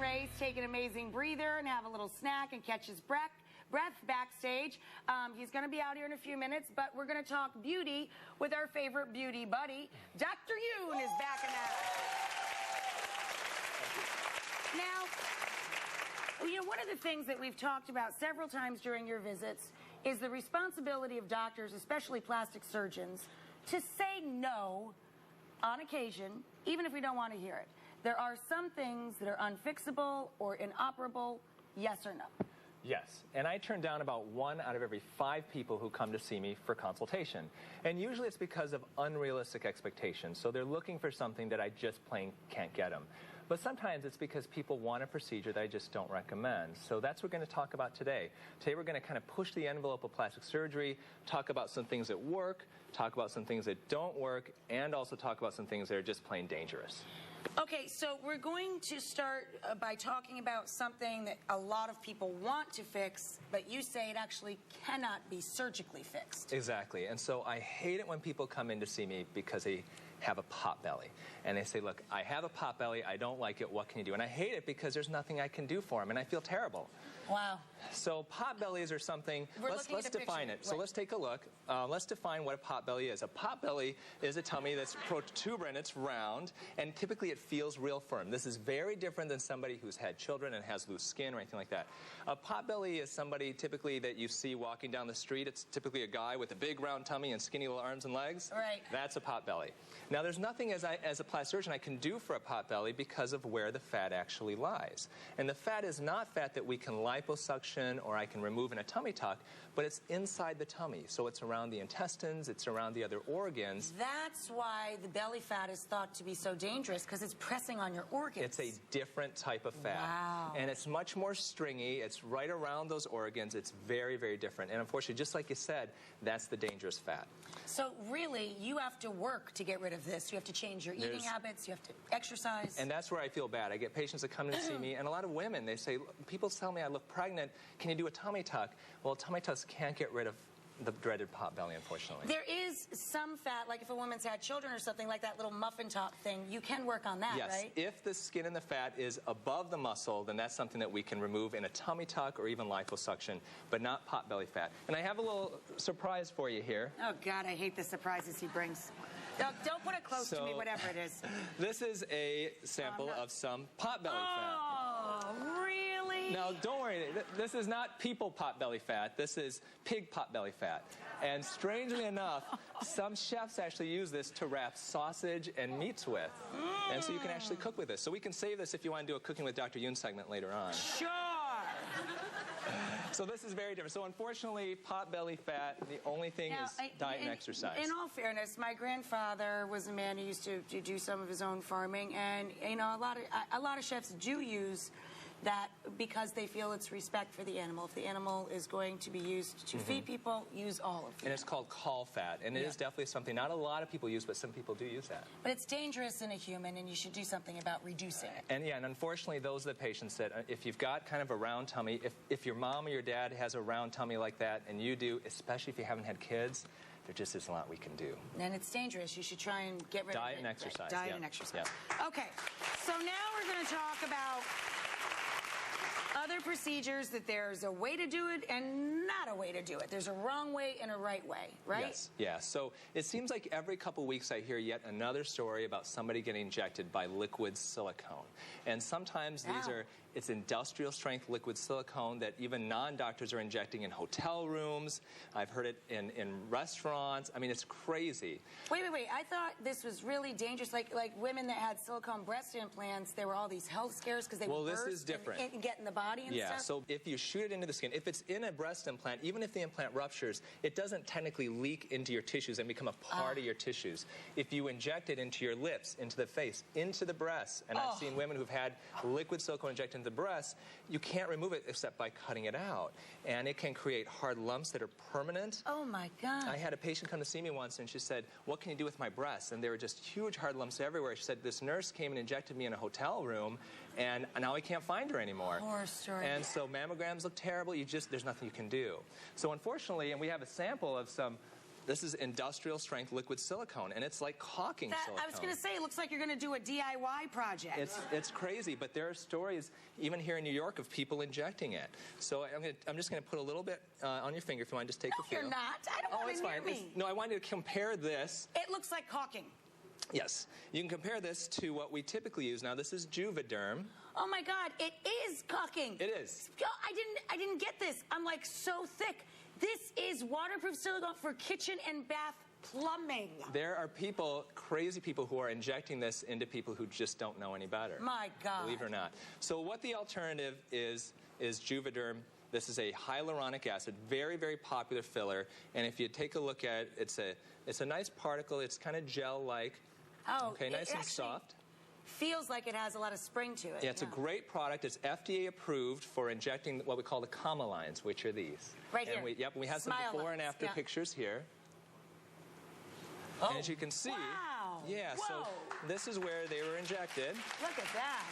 Ray's take an amazing breather and have a little snack and catch his breath backstage. He's going to be out here in a few minutes, but we're going to talk beauty with our favorite beauty buddy. Dr. Yoon is back in that. Now, you know, one of the things that we've talked about several times during your visits is the responsibility of doctors, especially plastic surgeons, to say no on occasion, even if we don't want to hear it. There are some things that are unfixable or inoperable, yes or no? Yes, and I turn down about 1 out of every 5 people who come to see me for consultation. And usually it's because of unrealistic expectations. So they're looking for something that I just plain can't get them. But sometimes it's because people want a procedure that I just don't recommend. So that's what we're going to talk about today. Today we're going to kind of push the envelope of plastic surgery, talk about some things that work, talk about some things that don't work, and also talk about some things that are just plain dangerous. Okay, so we're going to start by talking about something that a lot of people want to fix, but you say it actually cannot be surgically fixed. Exactly, and so I hate it when people come in to see me because they have a pot belly. And they say, look, I have a pot belly, I don't like it, what can you do? And I hate it because there's nothing I can do for them, and I feel terrible. Wow. So pot bellies are something, let's define it. So let's take a look. Let's define what a pot belly is. A pot belly is a tummy that's protuberant, it's round, and typically it feels real firm. This is very different than somebody who's had children and has loose skin or anything like that. A pot belly is somebody typically that you see walking down the street. It's typically a guy with a big round tummy and skinny little arms and legs. Right. That's a pot belly. Now there's nothing as a plastic surgeon I can do for a pot belly because of where the fat actually lies. And the fat is not fat that we can liposuction or I can remove in a tummy tuck, but it's inside the tummy. So it's around the intestines, it's around the other organs. That's why the belly fat is thought to be so dangerous, because it's pressing on your organs. It's a different type of fat. Wow. And it's much more stringy. It's right around those organs. It's very, very different. And unfortunately, just like you said, that's the dangerous fat. So really, you have to work to get rid of this. You have to change your eating habits. You have to exercise. And that's where I feel bad. I get patients that come in to see me, and a lot of women, they say, people tell me I look pregnant. Can you do a tummy tuck? Well, tummy tucks can't get rid of the dreaded pot belly, unfortunately. There is some fat, like if a woman's had children or something, like that little muffin top thing, you can work on that, right? Yes, if the skin and the fat is above the muscle, then that's something that we can remove in a tummy tuck or even liposuction, but not pot belly fat. And I have a little surprise for you here. Oh, God, I hate the surprises he brings. Don't put it close to me, whatever it is. This is a sample of some pot belly fat. Oh, really? Now, don't worry. This is not people pot belly fat. This is pig pot belly fat. And strangely enough, some chefs actually use this to wrap sausage and meats with. And so you can actually cook with this. So we can save this if you want to do a Cooking with Dr. Yoon segment later on. Sure. So this is very different. So unfortunately, pot belly fat, the only thing is diet and exercise. In all fairness, my grandfather was a man who used to do some of his own farming, and you know, a lot of chefs do use that because they feel it's respect for the animal. If the animal is going to be used to feed people, use all of it. And it's called caul fat, and it is definitely something not a lot of people use, but some people do use that. But it's dangerous in a human, and you should do something about reducing it. And yeah, and unfortunately, those are the patients that, if you've got kind of a round tummy, if your mom or your dad has a round tummy like that, and you do, especially if you haven't had kids, there just isn't a lot we can do. And it's dangerous. You should try and get rid of it. Diet and exercise. Diet and exercise. Okay, so now we're going to talk about other procedures that there's a way to do it and not a way to do it. There's a wrong way and a right way, right? Yes, yeah. So it seems like every couple weeks I hear yet another story about somebody getting injected by liquid silicone. And sometimes these are, it's industrial strength liquid silicone that even non-doctors are injecting in hotel rooms. I've heard it in restaurants. I mean, it's crazy. Wait. I thought this was really dangerous. Like women that had silicone breast implants, there were all these health scares because they would burst this is different. And get in the body and stuff? Yeah, so if you shoot it into the skin, if it's in a breast implant, even if the implant ruptures, it doesn't technically leak into your tissues and become a part of your tissues. If you inject it into your lips, into the face, into the breasts, and I've seen women who've had liquid silicone injected into the breasts, you can't remove it except by cutting it out. And it can create hard lumps that are permanent. Oh, my God. I had a patient come to see me once, and she said, what can you do with my breasts? And they were just huge hard lumps everywhere. She said, this nurse came and injected me in a hotel room, and now I can't find her anymore. Horror story. And so mammograms look terrible. There's nothing you can do. So unfortunately, and we have a sample of some This is industrial strength liquid silicone, and it's like caulking silicone. I was going to say, it looks like you're going to do a DIY project. It's crazy, but there are stories, even here in New York, of people injecting it. So I'm just going to put a little bit on your finger if you want to just take a feel. No, you're not. I don't want to near me. No, I wanted to compare this. It looks like caulking. Yes. You can compare this to what we typically use. Now, this is Juvederm. Oh, my God. It is caulking. It is. I didn't get this. I'm, like, so thick. This is waterproof silicone for kitchen and bath plumbing. There are people, crazy people, who are injecting this into people who just don't know any better. My God. Believe it or not. So what the alternative is Juvederm. This is a hyaluronic acid, very, very popular filler. And if you take a look at it, it's a nice particle. It's kind of gel-like. Oh, okay, nice and soft. Feels like it has a lot of spring to it. Yeah, it's a great product. It's FDA approved for injecting what we call the comma lines, which are these. Right here. We have some before and after pictures here. Oh, and as you can see, wow. Yeah, Whoa. so this is where they were injected. Look at that.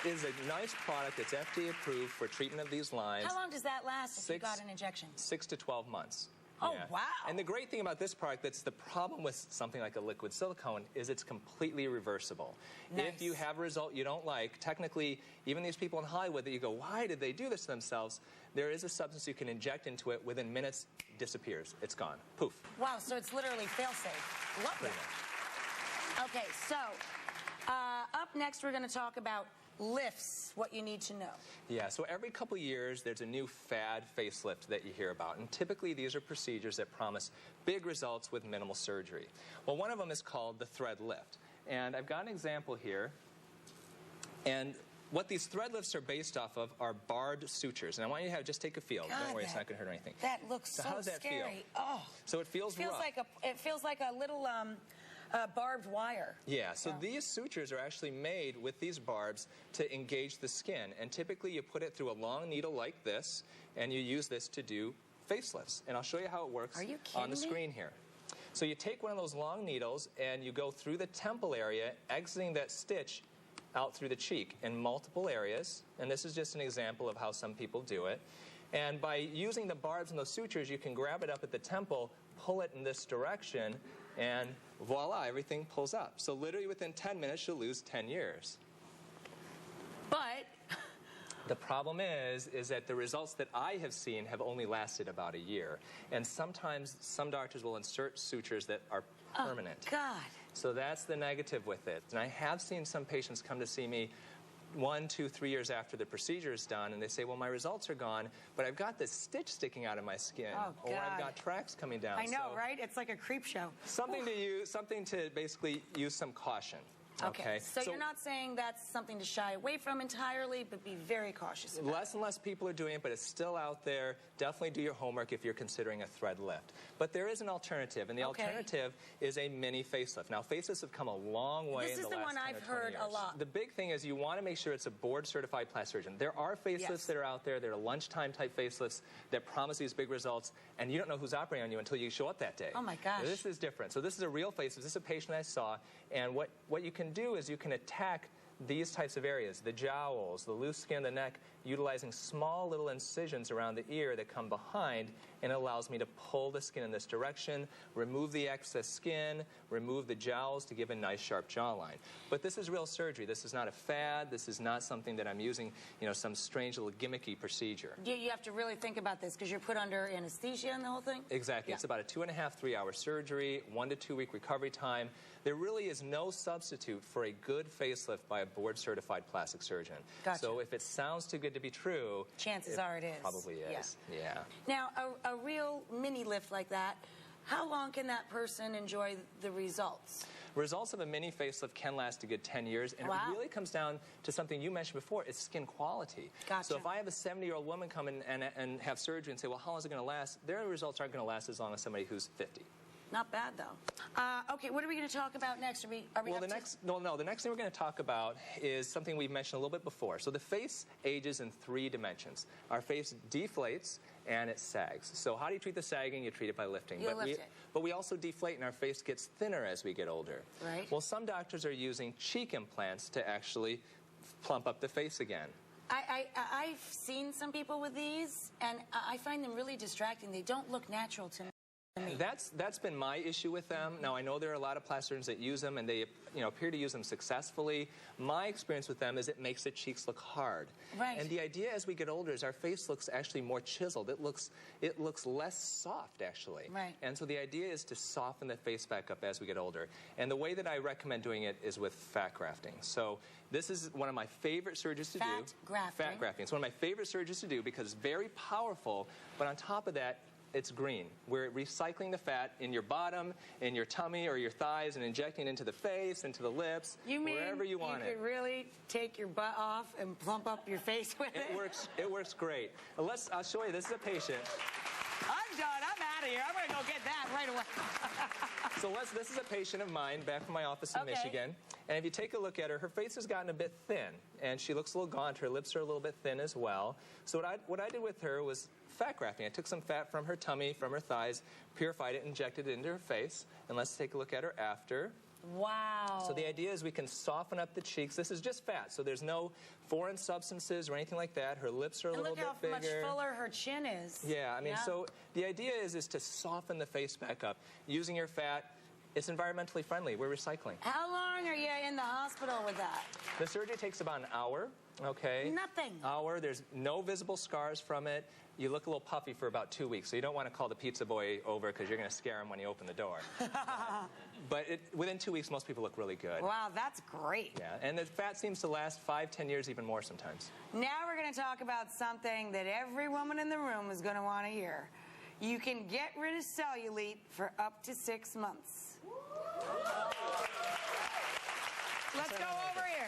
It is a nice product. It's FDA approved for treatment of these lines. How long does that last if you got an injection? 6 to 12 months. Oh, yeah. wow. And the great thing about this product, that's the problem with something like a liquid silicone, is it's completely reversible. Nice. If you have a result you don't like, technically, even these people in Hollywood that you go, why did they do this to themselves? There is a substance you can inject into it. Within minutes, disappears. It's gone. Poof. Wow, so it's literally fail-safe. Love that. Okay, so up next we're going to talk about lifts, what you need to know. Yeah, so every couple years there's a new fad facelift that you hear about, and typically these are procedures that promise big results with minimal surgery. Well, one of them is called the thread lift, and I've got an example here, and what these thread lifts are based off of are barbed sutures, and I want you to just take a feel. God, don't worry, it's not going to hurt anything. That looks so how does that scary. feel? Oh, so it feels rough. It feels like a little barbed wire. Yeah, so these sutures are actually made with these barbs to engage the skin. And typically you put it through a long needle like this, and you use this to do facelifts. And I'll show you how it works on the screen here. So you take one of those long needles, and you go through the temple area, exiting that stitch out through the cheek in multiple areas. And this is just an example of how some people do it. And by using the barbs and those sutures, you can grab it up at the temple, pull it in this direction, and voila, everything pulls up. So literally within 10 minutes, you'll lose 10 years. But the problem is that the results that I have seen have only lasted about a year. And sometimes some doctors will insert sutures that are permanent. Oh, God. So that's the negative with it. And I have seen some patients come to see me 1, 2, 3 years after the procedure is done, and they say, well, my results are gone, but I've got this stitch sticking out of my skin, or I've got tracks coming down. I know, right? It's like a creep show. Something to basically use some caution. Okay. So you're not saying that's something to shy away from entirely, but be very cautious about. Less and less people are doing it, but it's still out there. Definitely do your homework if you're considering a thread lift. But there is an alternative, and the alternative is a mini facelift. Now, facelifts have come a long way in the last 10 or 20 years. This is the one I've heard a lot. The big thing is you want to make sure it's a board-certified plastic surgeon. There are facelifts that are out there. There are lunchtime-type facelifts that promise these big results, and you don't know who's operating on you until you show up that day. Oh, my gosh. This is different. So this is a real facelift. This is a patient I saw, and what you can do is you can attack these types of areas, the jowls, the loose skin of the neck, utilizing small little incisions around the ear that come behind, and it allows me to pull the skin in this direction, remove the excess skin, remove the jowls to give a nice sharp jawline. But this is real surgery. This is not a fad. This is not something that I'm using, some strange little gimmicky procedure. You have to really think about this because you're put under anesthesia and the whole thing? Exactly. Yeah. It's about a 2.5, 3 hour surgery, 1 to 2 week recovery time. There really is no substitute for a good facelift by a board-certified plastic surgeon. Gotcha. So if it sounds too good to be true, chances are it is. Probably is. Yeah. Now, a real mini lift like that, how long can that person enjoy the results? Results of a mini facelift can last a good 10 years, and it really comes down to something you mentioned before, it's skin quality. Gotcha. So if I have a 70-year-old woman come in and have surgery and say, well, how long is it going to last? Their results aren't going to last as long as somebody who's 50. Not bad, though. Okay, what are we going to talk about next? The next thing we're going to talk about is something we've mentioned a little bit before. So the face ages in 3 dimensions. Our face deflates and it sags. So how do you treat the sagging? You treat it by lifting. But we also deflate and our face gets thinner as we get older. Right. Well, some doctors are using cheek implants to actually plump up the face again. I've seen some people with these, and I find them really distracting. They don't look natural to me. That's been my issue with them. Now, I know there are a lot of plastic surgeons that use them, and they appear to use them successfully. My experience with them is it makes the cheeks look hard. Right. And the idea as we get older is our face looks actually more chiseled. It looks less soft, actually. Right. And so the idea is to soften the face back up as we get older. And the way that I recommend doing it is with fat grafting. So this is one of my favorite surgeries to do. Fat grafting. Fat grafting. It's one of my favorite surgeries to do because it's very powerful, but on top of that, it's green. We're recycling the fat in your bottom, in your tummy or your thighs, and injecting it into the face, into the lips, wherever you want it. You could really take your butt off and plump up your face with it? It works great. I'll show you. This is a patient. I'm done. I'm out of here. I'm going to go get that right away. So this is a patient of mine back from my office in Michigan. And if you take a look at her, her face has gotten a bit thin. And she looks a little gaunt. Her lips are a little bit thin as well. So what I did with her was fat grafting. I took some fat from her tummy, from her thighs, purified it, injected it into her face. And let's take a look at her after. Wow. So the idea is we can soften up the cheeks. This is just fat, so there's no foreign substances or anything like that. Her lips are a little bit bigger. Look how much fuller her chin is. Yeah, I mean, so the idea is to soften the face back up. Using your fat, it's environmentally friendly. We're recycling. How long are you in the hospital with that? The surgery takes about an hour, okay? Nothing. Hour. There's no visible scars from it. You look a little puffy for about 2 weeks, so you don't want to call the pizza boy over because you're going to scare him when you open the door. But within 2 weeks, most people look really good. Wow, that's great. Yeah, and the fat seems to last 5, 10 years, even more sometimes. Now we're going to talk about something that every woman in the room is going to want to hear. You can get rid of cellulite for up to 6 months. Let's go over here.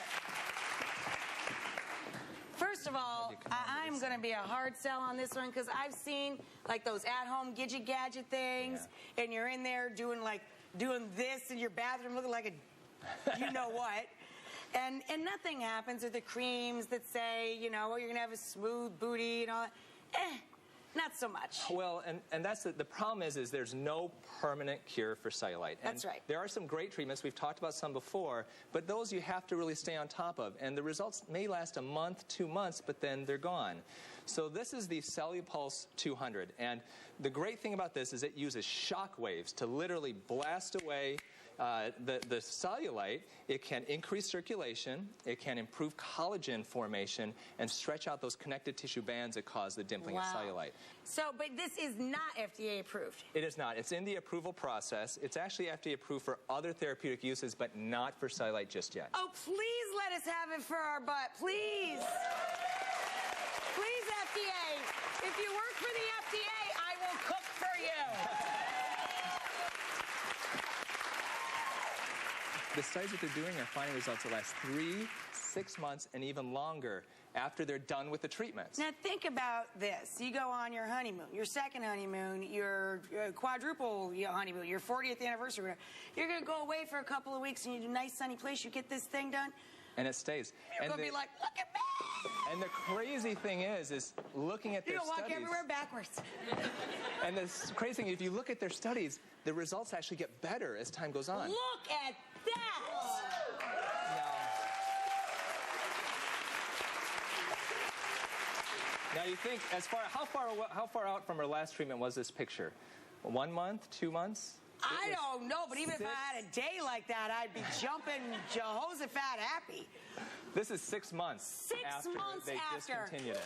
First of all, I'm going to be a hard sell on this one because I've seen like those at-home gadget things, and you're in there doing this in your bathroom, looking like a you know what, and nothing happens with the creams that say, you know, oh, you're going to have a smooth booty and all that. Not so much. Well, and that's the problem is there's no permanent cure for cellulite. And that's right. There are some great treatments. We've talked about some before, but those you have to really stay on top of. And the results may last a month, 2 months, but then they're gone. So this is the Cellupulse 200. And the great thing about this is it uses shock waves to literally blast away the cellulite. It can increase circulation, it can improve collagen formation, and stretch out those connective tissue bands that cause the dimpling of cellulite. So, but this is not FDA approved. It is not. It's in the approval process. It's actually FDA approved for other therapeutic uses, but not for cellulite just yet. Oh, please let us have it for our butt, please. Please, FDA. If you work for the FDA, I will cook for you. The studies that they're doing are finding results that last 3, 6 months, and even longer after they're done with the treatments. Now think about this. You go on your honeymoon, your second honeymoon, your quadruple honeymoon, your 40th anniversary. You're going to go away for a couple of weeks and you do a nice sunny place, you get this thing done. And it stays. You're going to be like, look at me! And the crazy thing is looking at their studies. You walk everywhere backwards. And the crazy thing, if you look at their studies, the results actually get better as time goes on. Look at that! Now you think, how far out from her last treatment was this picture? 1 month, 2 months? I don't know, but even if I had a day like that, I'd be jumping Jehoshaphat happy. This is 6 months. 6 months they after. discontinued it.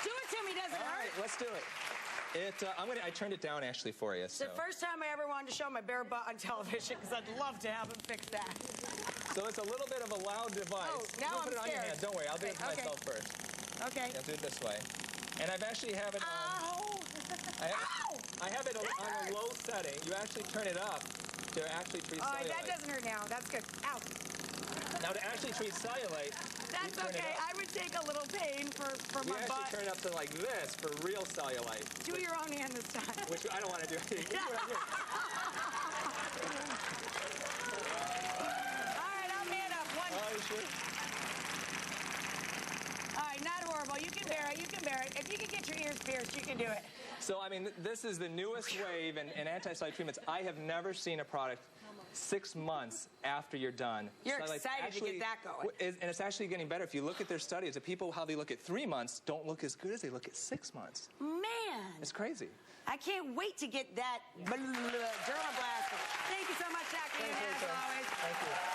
Do it to me, doesn't it hurt? All right, let's do it. I turned it down actually for you. It's the first time I ever wanted to show my bare butt on television because I'd love to have them fix that. So it's a little bit of a loud device. Oh, now I'm put it on your hand. Don't worry, I'll do it myself first. Okay. I'll do it this way. And I've actually have it on. Ow! I have it on a low setting. You actually turn it up to actually treat cellulite. That doesn't hurt now. That's good. Ow. Now to actually treat cellulite, that's okay. I would take a little pain for my butt. You actually turn it up to like this for real cellulite. Do your own hand this time. Which I don't want to do. All right, I'll man up. One. Oh, you sure? All right, not horrible. You can bear it. You can bear it. If you can get your ears pierced, you can do it. So, I mean, this is the newest wave in anti-cellulite treatments. I have never seen a product 6 months after you're done. You're excited to get that going. And it's actually getting better. If you look at their studies, the people, how they look at 3 months don't look as good as they look at 6 months. Man. It's crazy. I can't wait to get that dermablasted. Thank you so much, Dr. As always. Thank you.